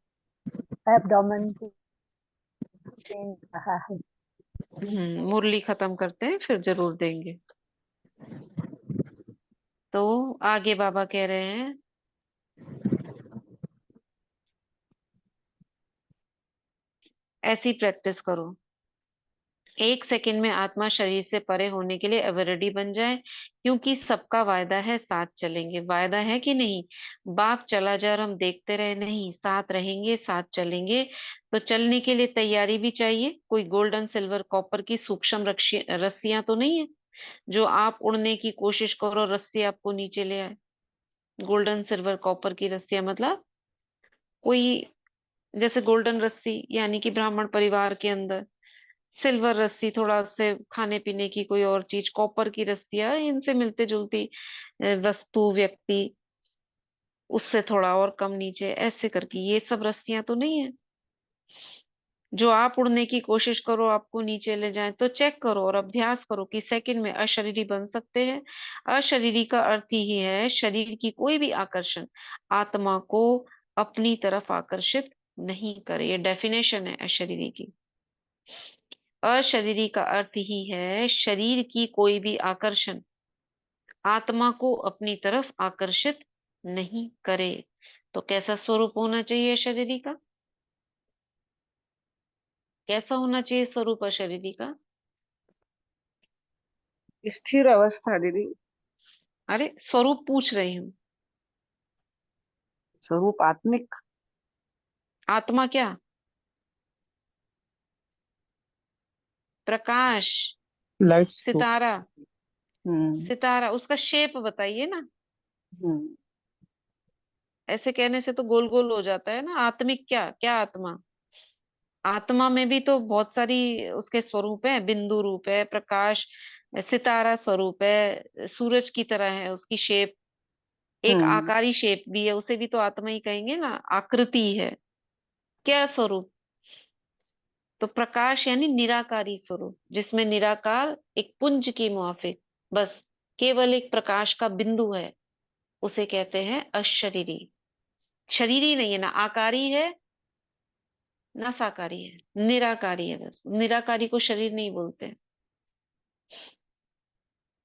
एब्डोमेन पेन रहा है। मुरली खत्म करते हैं फिर जरूर देंगे। तो आगे बाबा कह रहे हैं, ऐसी प्रैक्टिस करो। 1 सेकंड में आत्मा शरीर से परे होने के लिए अवेरेडी बन जाए, क्योंकि सबका वायदा है साथ चलेंगे। वायदा है कि नहीं? बाप चला जाए और हम देखते रहे? नहीं, साथ रहेंगे, साथ चलेंगे। तो चलने के लिए तैयारी भी चाहिए। कोई गोल्डन सिल्वर कॉपर की सूक्ष्म रस्सियां तो नहीं है जो आप उड़ने की कोशिश करो, रस्सी आपको नीचे ले आए। गोल्डन सिल्वर कॉपर की रस्सियां मतलब कोई, जैसे गोल्डन रस्सी यानी कि ब्राह्मण परिवार के अंदर, सिल्वर रस्सी थोड़ा उससे खाने पीने की कोई और चीज, कॉपर की रस्सियां इनसे मिलती जुलती वस्तु, व्यक्ति उससे थोड़ा और कम नीचे, ऐसे करके ये सब रस्सियां तो नहीं है जो आप उड़ने की कोशिश करो आपको नीचे ले जाए। तो चेक करो और अभ्यास करो कि सेकंड में अशरीरी बन सकते हैं। अशरीरी का अर्थ ही है शरीर की कोई भी आकर्षण आत्मा को अपनी तरफ आकर्षित नहीं करे। ये डेफिनेशन है अशरीरी की। अशरीरी का अर्थ ही है शरीर की कोई भी आकर्षण आत्मा को अपनी तरफ आकर्षित नहीं करे। तो कैसा स्वरूप होना चाहिए शरीरी का? कैसा होना चाहिए स्वरूप अशरीरी का? स्थिर अवस्था दीदी। अरे स्वरूप पूछ रही हूँ। स्वरूप आत्मिक। आत्मा क्या? प्रकाश, लाइट्स को। सितारा। हम्म। सितारा उसका शेप बताइए ना। हम्म। ऐसे कहने से तो गोल गोल हो जाता है ना। आत्मिक क्या? क्या आत्मा? आत्मा में भी तो बहुत सारी उसके स्वरूप है। बिंदु रूप है, प्रकाश, सितारा स्वरूप है, सूरज की तरह है उसकी शेप। एक हम्म। आकारी शेप भी है, उसे भी तो आत्मा ही कहेंगे ना। आकृति है। क्या स्वरूप? तो प्रकाश यानी निराकारी स्वरूप, जिसमें निराकार एक पुंज की मुआफिक, बस केवल एक प्रकाश का बिंदु है, उसे कहते हैं अशरीरी। शरीरी नहीं है, ना आकारी है ना साकारी है, निराकारी है। बस निराकारी को शरीर नहीं बोलते।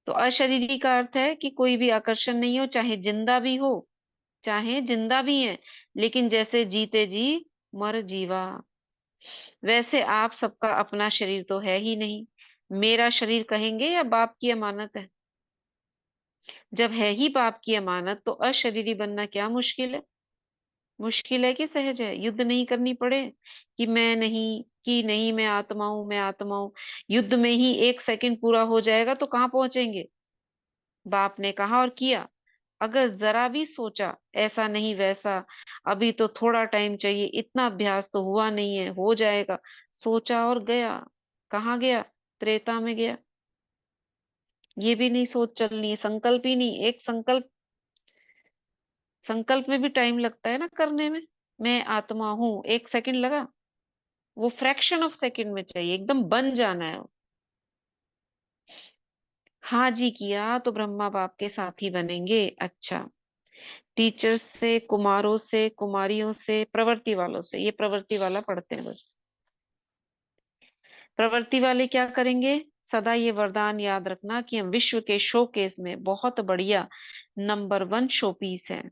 तो अशरीरी का अर्थ है कि कोई भी आकर्षण नहीं हो, चाहे जिंदा भी हो, चाहे जिंदा भी है, लेकिन जैसे जीते जी मर जीवा, वैसे आप सबका अपना शरीर तो है ही नहीं। मेरा शरीर कहेंगे या बाप की अमानत है? जब है ही बाप की अमानत तो अशरीरी बनना क्या मुश्किल है? मुश्किल है कि सहज है? युद्ध नहीं करनी पड़े कि मैं नहीं, कि नहीं मैं आत्मा हूं, मैं आत्मा हूं। युद्ध में ही 1 सेकंड पूरा हो जाएगा तो कहाँ पहुंचेंगे? बाप ने कहा और किया। अगर जरा भी सोचा ऐसा नहीं वैसा, अभी तो थोड़ा टाइम चाहिए, इतना अभ्यास तो हुआ नहीं है, हो जाएगा, सोचा और गया, कहाँ गया? त्रेता में गया। ये भी नहीं सोच चलनी है, संकल्प ही नहीं। एक संकल्प, संकल्प में भी टाइम लगता है ना करने में। मैं आत्मा हूं, 1 सेकंड लगा? वो फ्रैक्शन ऑफ सेकंड में चाहिए, एकदम बन जाना है। हाँ जी किया तो ब्रह्मा बाप के साथी बनेंगे। अच्छा, टीचर्स से, कुमारों से, कुमारियों से, प्रवृत्ति वालों से। ये प्रवृत्ति वाला पढ़ते हैं बस। प्रवृत्ति वाले क्या करेंगे? सदा ये वरदान याद रखना कि हम विश्व के शोकेस में बहुत बढ़िया नंबर 1 शोपीस हैं।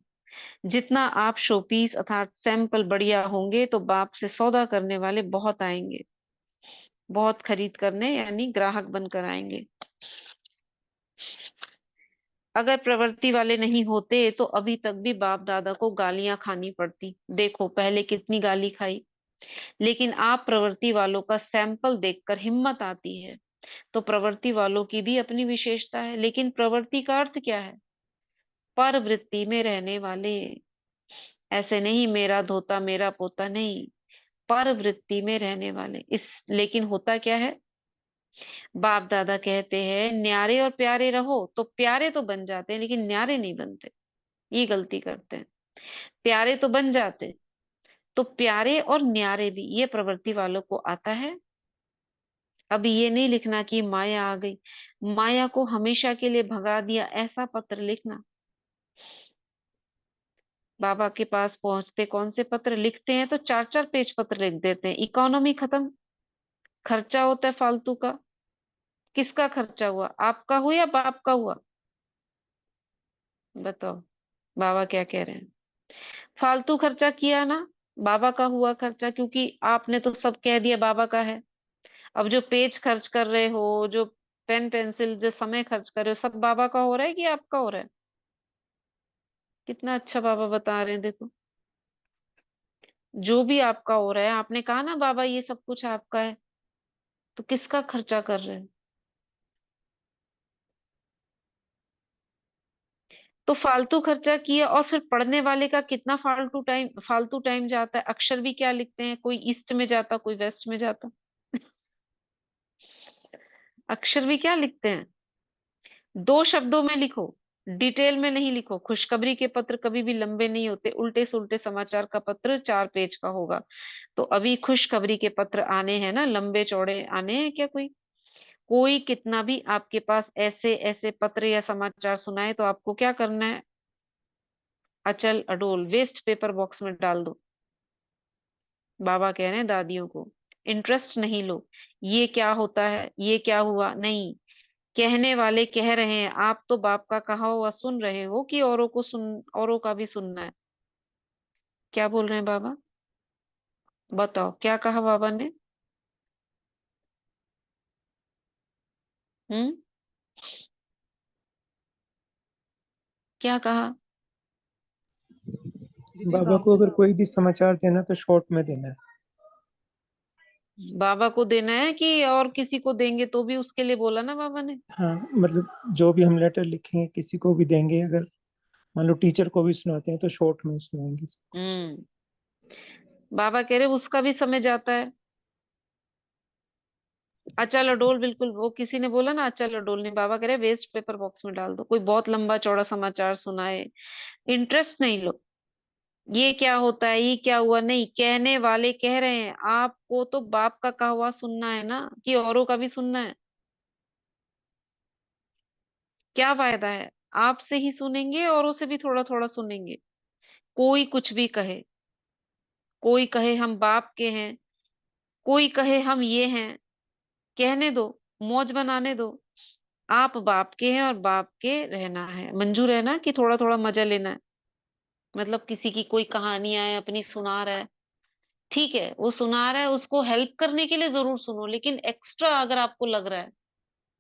जितना आप शोपीस अर्थात सैंपल बढ़िया होंगे तो बाप से सौदा करने वाले बहुत आएंगे, बहुत खरीद करने, यानी ग्राहक बनकर आएंगे। अगर प्रवृत्ति वाले नहीं होते तो अभी तक भी बाप दादा को गालियां खानी पड़ती। देखो पहले कितनी गाली खाई, लेकिन आप प्रवृत्ति वालों का सैंपल देखकर हिम्मत आती है। तो प्रवृत्ति वालों की भी अपनी विशेषता है, लेकिन प्रवृत्ति का अर्थ क्या है? परवृत्ति में रहने वाले। ऐसे नहीं मेरा धोता मेरा पोता, नहीं, परवृत्ति में रहने वाले। इस लेकिन होता क्या है, बाप दादा कहते हैं न्यारे और प्यारे रहो, तो प्यारे तो बन जाते हैं लेकिन न्यारे नहीं बनते। ये गलती करते हैं। प्यारे तो बन जाते, तो प्यारे और न्यारे भी ये प्रवृत्ति वालों को आता है। अब ये नहीं लिखना कि माया आ गई, माया को हमेशा के लिए भगा दिया, ऐसा पत्र लिखना। बाबा के पास पहुंचते कौन से पत्र लिखते हैं, तो 4-4 पेज पत्र लिख देते हैं। इकोनॉमी खत्म, खर्चा होता है फालतू का। किसका खर्चा हुआ, आपका हुआ या बाप का हुआ? बताओ, बाबा क्या कह रहे हैं? फालतू खर्चा किया ना, बाबा का हुआ खर्चा, क्योंकि आपने तो सब कह दिया बाबा का है। अब जो पेज खर्च कर रहे हो, जो पेन पेंसिल जो समय खर्च कर रहे हो, सब बाबा का हो रहा है कि आपका हो रहा है? कितना अच्छा बाबा बता रहे हैं, देखो। जो भी आपका हो रहा है, आपने कहा ना बाबा ये सब कुछ आपका है, तो किसका खर्चा कर रहे हैं? तो फालतू खर्चा किया, और फिर पढ़ने वाले का कितना फालतू टाइम जाता है। अक्षर भी क्या लिखते हैं, कोई ईस्ट में जाता कोई वेस्ट में जाता। अक्षर भी क्या लिखते हैं, 2 शब्दों में लिखो, डिटेल में नहीं लिखो। खुशखबरी के पत्र कभी भी लंबे नहीं होते, उल्टे सुल्टे समाचार का पत्र 4 पेज का होगा। तो अभी खुशखबरी के पत्र आने हैं ना, लंबे चौड़े आने हैं क्या? कोई कोई कितना भी आपके पास ऐसे ऐसे पत्र या समाचार सुनाए, तो आपको क्या करना है? अचल अडोल वेस्ट पेपर बॉक्स में डाल दो। बाबा कह रहे हैं दादियों को, इंटरेस्ट नहीं लो। ये क्या होता है, ये क्या हुआ, नहीं। कहने वाले कह रहे हैं, आप तो बाप का कहा हुआ सुन रहे हो कि औरों का भी सुनना है? क्या बोल रहे हैं बाबा? बताओ क्या कहा बाबा ने? हम्म, क्या कहा? बाबा को अगर कोई भी समाचार देना तो शॉर्ट में देना है। बाबा को देना है कि और किसी को देंगे तो भी उसके लिए बोला ना बाबा ने? हाँ, मतलब जो भी हम लेटर लिखेंगे किसी को भी देंगे, अगर मान लो टीचर को भी सुनाते हैं तो शॉर्ट में सुनाएंगे। हम्म, बाबा कह रहे उसका भी समय जाता है। अचल अडोल, बिल्कुल, वो किसी ने बोला ना अचल अडोल नहीं, बाबा कह रहे वेस्ट पेपर बॉक्स में डाल दो। कोई बहुत लंबा चौड़ा समाचार सुनाए, इंटरेस्ट नहीं लो। ये क्या होता है, ये क्या हुआ, नहीं। कहने वाले कह रहे हैं, आपको तो बाप का कहा हुआ सुनना है ना, कि औरों का भी सुनना है? क्या फायदा है, आपसे ही सुनेंगे औरों से भी थोड़ा थोड़ा सुनेंगे। कोई कुछ भी कहे, कोई कहे हम बाप के हैं, कोई कहे हम ये हैं, कहने दो, मौज बनाने दो। आप बाप के हैं और बाप के रहना है, मंजूर है ना, कि थोड़ा थोड़ा मजा लेना है। मतलब किसी की कोई कहानी है अपनी सुना रहा है, ठीक है, वो सुना रहा है, उसको हेल्प करने के लिए जरूर सुनो, लेकिन एक्स्ट्रा अगर आपको लग रहा है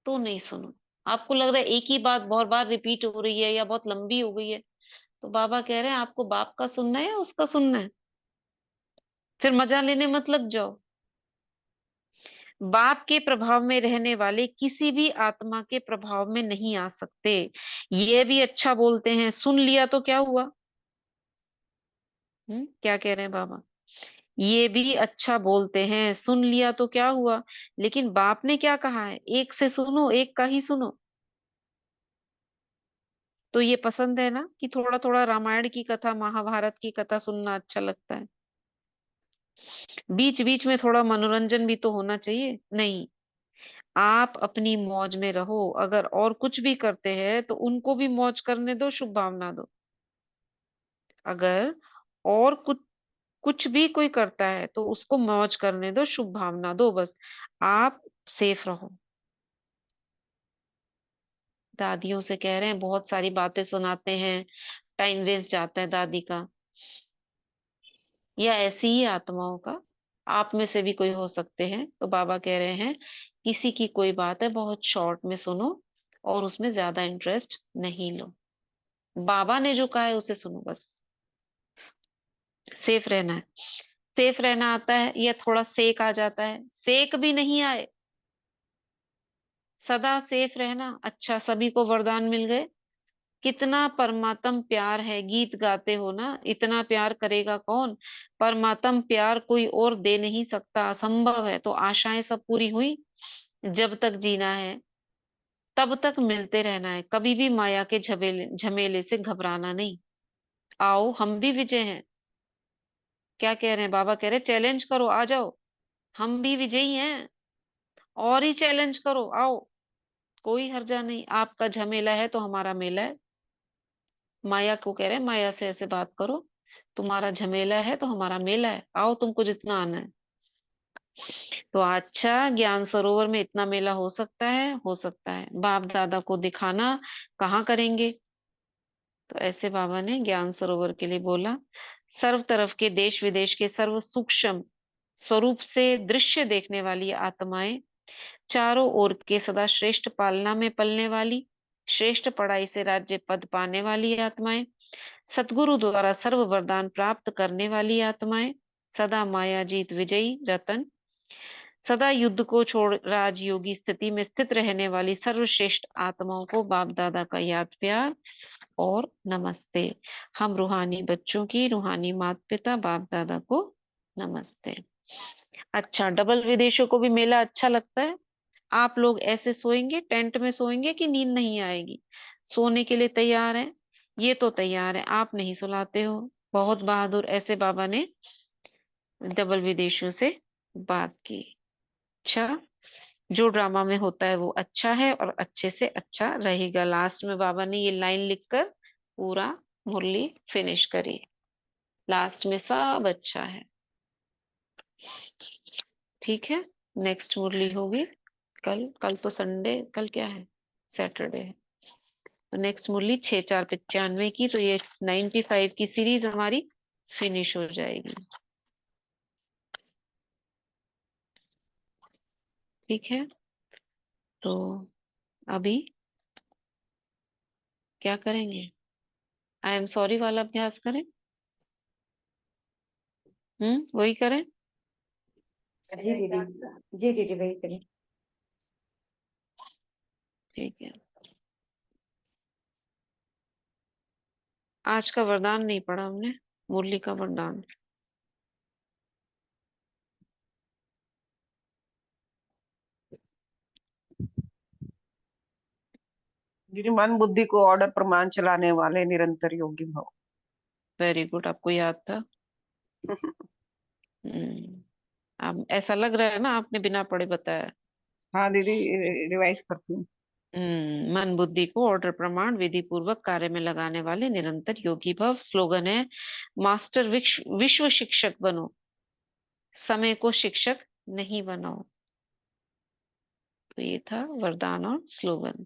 तो नहीं सुनो। आपको लग रहा है एक ही बात बहुत बार रिपीट हो रही है या बहुत लंबी हो गई है, तो बाबा कह रहे हैं आपको बाप का सुनना है या उसका सुनना है? फिर मजा लेने मत लग जाओ। बाप के प्रभाव में रहने वाले किसी भी आत्मा के प्रभाव में नहीं आ सकते। ये भी अच्छा बोलते हैं, सुन लिया तो क्या हुआ? क्या कह रहे हैं बाबा? ये भी अच्छा बोलते हैं, सुन लिया तो क्या हुआ, लेकिन बाप ने क्या कहा है, एक से सुनो, एक का ही सुनो। तो ये पसंद है ना कि थोड़ा थोड़ा रामायण की कथा महाभारत की कथा सुनना अच्छा लगता है? बीच बीच में थोड़ा मनोरंजन भी तो होना चाहिए, नहीं। आप अपनी मौज में रहो, अगर और कुछ भी करते हैं तो उनको भी मौज करने दो, शुभ भावना दो। अगर और कुछ कुछ भी कोई करता है तो उसको मौज करने दो, शुभ भावना दो, बस आप सेफ रहो। दादियों से कह रहे हैं बहुत सारी बातें सुनाते हैं, टाइम वेस्ट जाता है दादी का, या ऐसी ही आत्माओं का। आप में से भी कोई हो सकते हैं, तो बाबा कह रहे हैं किसी की कोई बात है बहुत शॉर्ट में सुनो, और उसमें ज्यादा इंटरेस्ट नहीं लो। बाबा ने जो कहा है उसे सुनो, बस सेफ रहना है। सेफ रहना आता है या थोड़ा सेक आ जाता है? सेक भी नहीं आए, सदा सेफ रहना, अच्छा सभी को वरदान मिल गए। कितना परमात्म प्यार है, गीत गाते हो ना, इतना प्यार करेगा कौन? परमात्म प्यार कोई और दे नहीं सकता, असंभव है। तो आशाएं सब पूरी हुई। जब तक जीना है तब तक मिलते रहना है, कभी भी माया के झमेले झमेले से घबराना नहीं। आओ, हम भी विजय हैं। क्या कह रहे हैं बाबा? कह रहे चैलेंज करो, आ जाओ, हम भी विजयी हैं। और ही चैलेंज करो, आओ, कोई हर्जा नहीं। आपका झमेला है तो हमारा मेला है। माया को कह रहे हैं, माया से ऐसे बात करो, तुम्हारा झमेला है तो हमारा मेला है, आओ तुमको जितना आना है। तो अच्छा, ज्ञान सरोवर में इतना मेला हो सकता है? हो सकता है। बाप दादा को दिखाना कहाँ करेंगे? तो ऐसे बाबा ने ज्ञान सरोवर के लिए बोला। सर्व तरफ के देश विदेश के सर्व सूक्ष्म स्वरूप से दृश्य देखने वाली आत्माएं, चारों ओर के सदा श्रेष्ठ पालना में पलने वाली, श्रेष्ठ पढ़ाई से राज्य पद पाने वाली आत्माएं, सतगुरु द्वारा सर्व वरदान प्राप्त करने वाली आत्माएं, सदा माया जीत विजयी रतन, सदा युद्ध को छोड़ राजयोगी स्थिति में स्थित रहने वाली सर्वश्रेष्ठ आत्माओं को बाप दादा का याद प्यार और नमस्ते। हम रूहानी बच्चों की रूहानी माता पिता बाप दादा को नमस्ते। अच्छा, डबल विदेशों को भी मेला अच्छा लगता है। आप लोग ऐसे सोएंगे, टेंट में सोएंगे कि नींद नहीं आएगी? सोने के लिए तैयार हैं? ये तो तैयार है, आप नहीं सुलाते हो। बहुत बहादुर। ऐसे बाबा ने डबल विदेशियों से बात की। अच्छा, जो ड्रामा में होता है वो अच्छा है और अच्छे से अच्छा रहेगा। लास्ट में बाबा ने ये लाइन लिखकर पूरा मुरली फिनिश करी। लास्ट में सब अच्छा है। ठीक है, नेक्स्ट मुरली होगी कल। कल तो संडे, कल क्या है? सैटरडे है। तो नेक्स्ट मुरली 6495 की। तो ये 95 की सीरीज हमारी फिनिश हो जाएगी। ठीक है, तो अभी क्या करेंगे? आई एम सॉरी वाला अभ्यास करें। वही करें। जी दीदी, जी दीदी वही करें। ठीक है, आज का वरदान नहीं पढ़ा हमने, मुरली का वरदान। दीदी, मन बुद्धि को ऑर्डर प्रमाण चलाने वाले निरंतर योगी भव। वेरी गुड, आपको याद था। हम्म अब ऐसा लग रहा है ना आपने बिना पढ़े बताया। हाँ दीदी, रिवाइज करती हूँ। मन बुद्धि को ऑर्डर प्रमाण विधि पूर्वक कार्य में लगाने वाले निरंतर योगी भव। स्लोगन है, मास्टर विश्व शिक्षक बनो, समय को शिक्षक नहीं बनाओ। तो ये था वरदान और स्लोगन।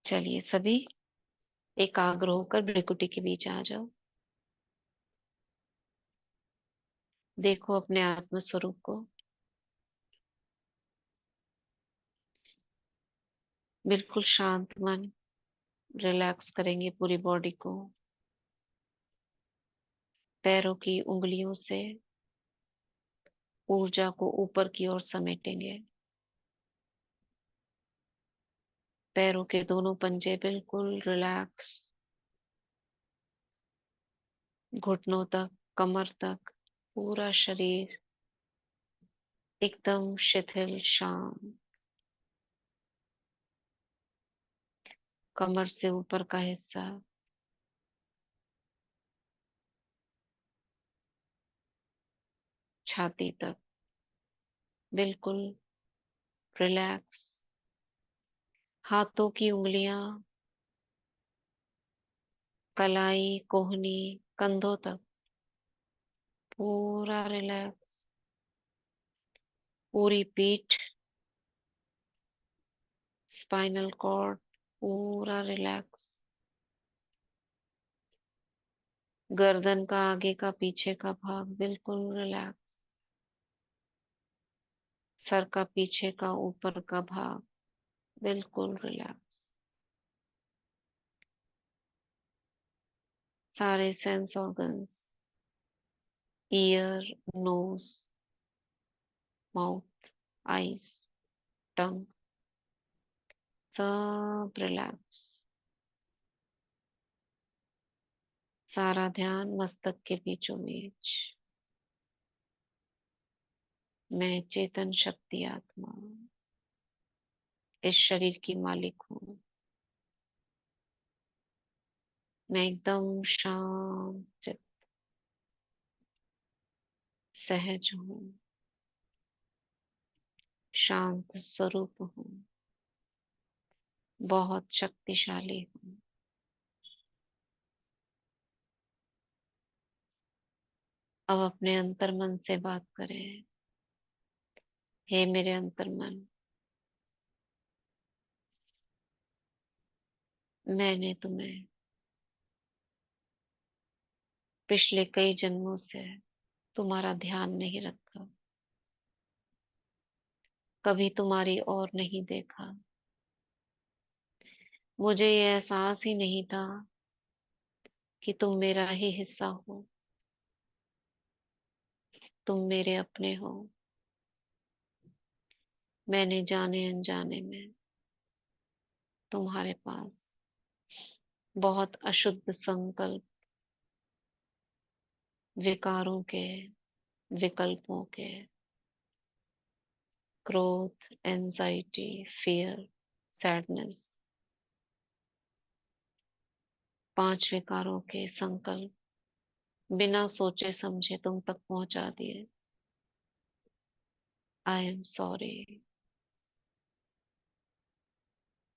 चलिए सभी एकाग्र होकर भ्रिकुटी के बीच आ जाओ। देखो अपने आत्म स्वरूप को। बिल्कुल शांत मन, रिलैक्स करेंगे पूरी बॉडी को। पैरों की उंगलियों से ऊर्जा को ऊपर की ओर समेटेंगे। पैरों के दोनों पंजे बिल्कुल रिलैक्स, घुटनों तक, कमर तक, पूरा शरीर एकदम शिथिल शांत। कमर से ऊपर का हिस्सा, छाती तक बिल्कुल रिलैक्स। हाथों की उंगलियां, कलाई, कोहनी, कंधों तक पूरा रिलैक्स। पूरी पीठ, स्पाइनल कॉर्ड पूरा रिलैक्स। गर्दन का आगे का पीछे का भाग बिल्कुल रिलैक्स। सर का पीछे का ऊपर का भाग बिल्कुल रिलैक्स। सारे sense organs ear, nose, mouth, eyes, tongue, सब रिलैक्स। सारा ध्यान मस्तक के बीचों बीच। मैं चेतन शक्ति आत्मा इस शरीर की मालिक हूँ। मैं एकदम शांत चित्त, सहज हूँ, शांत स्वरूप हूँ, बहुत शक्तिशाली हूँ। अब अपने अंतर मन से बात करें। हे मेरे अंतर मन, मैंने तुम्हें पिछले कई जन्मों से तुम्हारा ध्यान नहीं रखा, कभी तुम्हारी ओर नहीं देखा। मुझे ये एहसास ही नहीं था कि तुम मेरा ही हिस्सा हो, तुम मेरे अपने हो। मैंने जाने अनजाने में तुम्हारे पास बहुत अशुद्ध संकल्प, विकारों के, विकल्पों के, क्रोध, एंजाइटी, फियर, सैडनेस, 5 विकारों के संकल्प बिना सोचे समझे तुम तक पहुंचा दिए। आई एम सॉरी।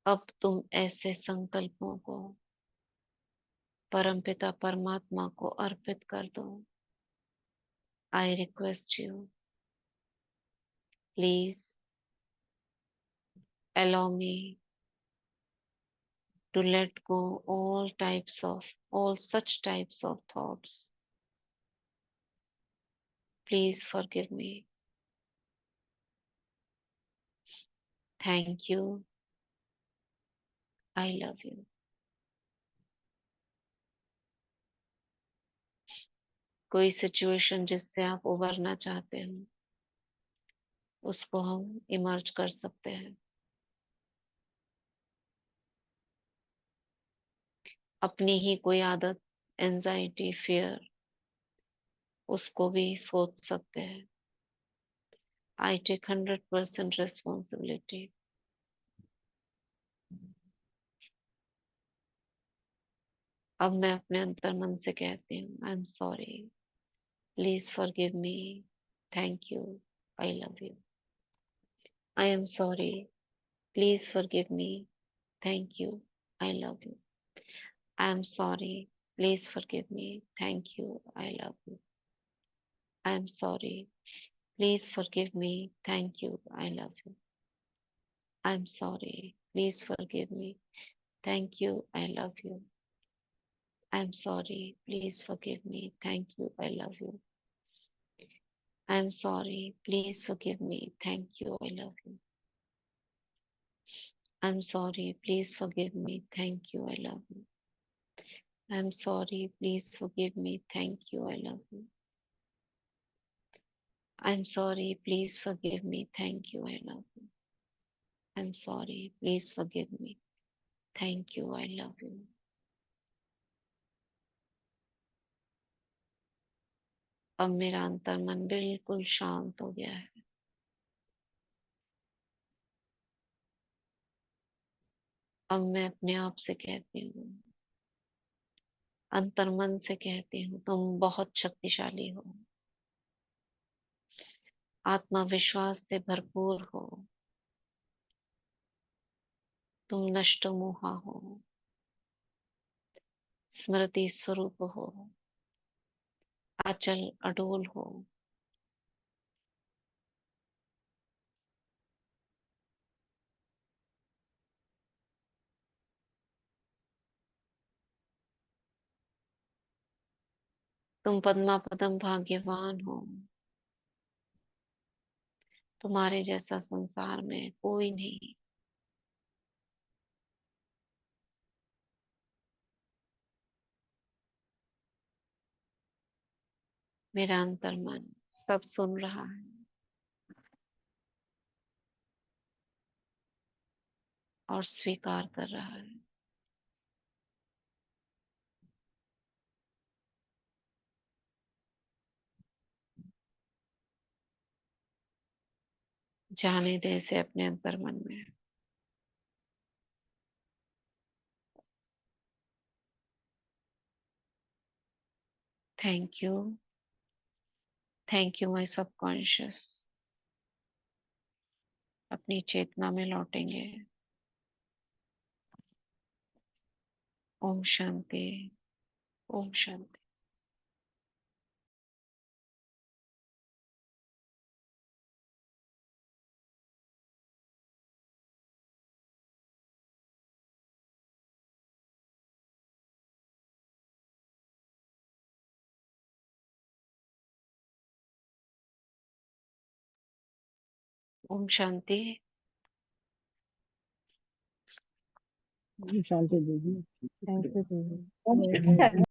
अब तुम ऐसे संकल्पों को परमपिता परमात्मा को अर्पित कर दो। I request you, please allow me to let go all such types of thoughts. Please forgive me. Thank you. I love you. कोई सिचुएशन जिससे आप उबरना चाहते हो, उसको हम इमर्ज कर सकते हैं। अपनी ही कोई आदत, एंजाइटी, फियर, उसको भी सोच सकते हैं। I take 100% responsibility. अब मैं अपने अंतर मन से कहती हूँ, I am sorry, please forgive me, thank you, I love you. I am sorry, please forgive me, thank you, I love you. I am sorry, please forgive me, thank you, I love you. I am sorry, please forgive me, thank you, I love you. I am sorry, please forgive me, thank you, I love you. I am sorry, please forgive me, thank you, I love you. I am sorry. Please forgive me. Thank you. I love you. I'm sorry. Please forgive me. Thank you. I love you. I'm sorry. Please forgive me. Thank you. I love you. I'm sorry. Please forgive me. Thank you. I love you. I'm sorry. Please forgive me. Thank you. I love you. अब मेरा अंतर मन बिल्कुल शांत हो गया है। अब मैं अपने आप से कहती हूँ, अंतर मन से कहती हूँ, तुम बहुत शक्तिशाली हो, आत्मविश्वास से भरपूर हो, तुम नष्ट मोहा हो, स्मृति स्वरूप हो, अचल अडोल हो। तुम पद्मा पदम भाग्यवान हो, तुम्हारे जैसा संसार में कोई नहीं। मेरा अंतर्मन सब सुन रहा है और स्वीकार कर रहा है। जाने दे इसे अपने अंतर्मन में। Thank you, thank you my subconscious. अपनी चेतना में लौटेंगे। ओम शांति, ओम शांति। ओम शांति। शांति दीदी, थैंक यू दीदी।